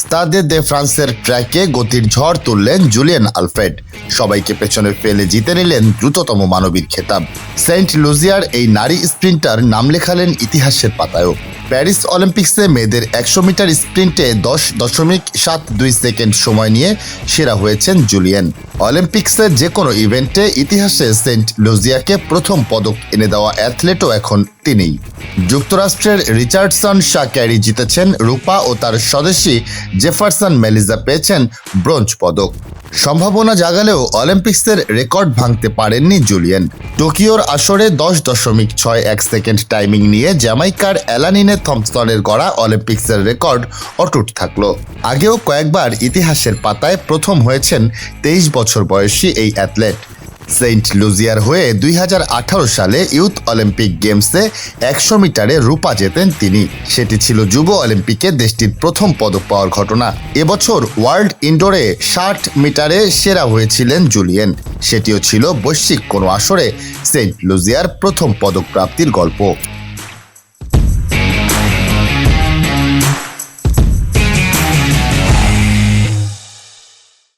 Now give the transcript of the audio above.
স্তাদে দে ফ্রান্সের ট্র্যাকে গতির ঝড় তুললেন জুলিয়ান আলফ্রেড। সবাইকে পেছনে ফেলে জিতে নিলেন দ্রুততম মানবীর খেতাব। সেন্ট লুজিয়ার এই নারী স্প্রিন্টার নাম লেখালেন ইতিহাসের পাতায়ও। প্যারিস অলিম্পিক্সে মেয়েদের 100 মিটার স্প্রিন্টে 10.72 সেকেন্ড সময় নিয়ে সেরা হয়েছেন জুলিয়ান। অলিম্পিক্সের যে কোনো ইভেন্টে ইতিহাসে সেন্ট লুজিয়াকে প্রথম পদক এনে দেওয়া অ্যাথলেটও এখন তিনিই। যুক্তরাষ্ট্রের রিচার্ডসন ক্যারি জিতেছেন রূপা ও তার স্বদেশী জেফারসন মেলিজা পেয়েছেন ব্রোঞ্জ পদক। সম্ভাবনা জাগালেও অলিম্পিক্সের রেকর্ড ভাঙতে পারেননি জুলিয়ান। টোকিওর আসরে 10.61 সেকেন্ড টাইমিং নিয়ে জ্যামাইকার অ্যালানিনে থম্পসনের গড়া অলিম্পিক্সের রেকর্ড অটুট থাকলো। আগেও কয়েকবার ইতিহাসের পাতায় প্রথম হয়েছেন 23 বছর বয়সী এই অ্যাথলেট। সেন্ট লুজিয়ার হয়ে 2018 সালে ইউথ অলিম্পিক গেমসে 100 মিটারে রূপা জেতেন তিনি। সেটি ছিল যুব অলিম্পিকে দেশটির প্রথম পদক পাওয়ার ঘটনা। এবছর ওয়ার্ল্ড ইনডোরে 60 মিটারে সেরা হয়েছিলেন জুলিয়ান। সেটিও ছিল বৈশ্বিক কোনো আসরে সেন্ট লুজিয়ার প্রথম পদক প্রাপ্তির গল্প।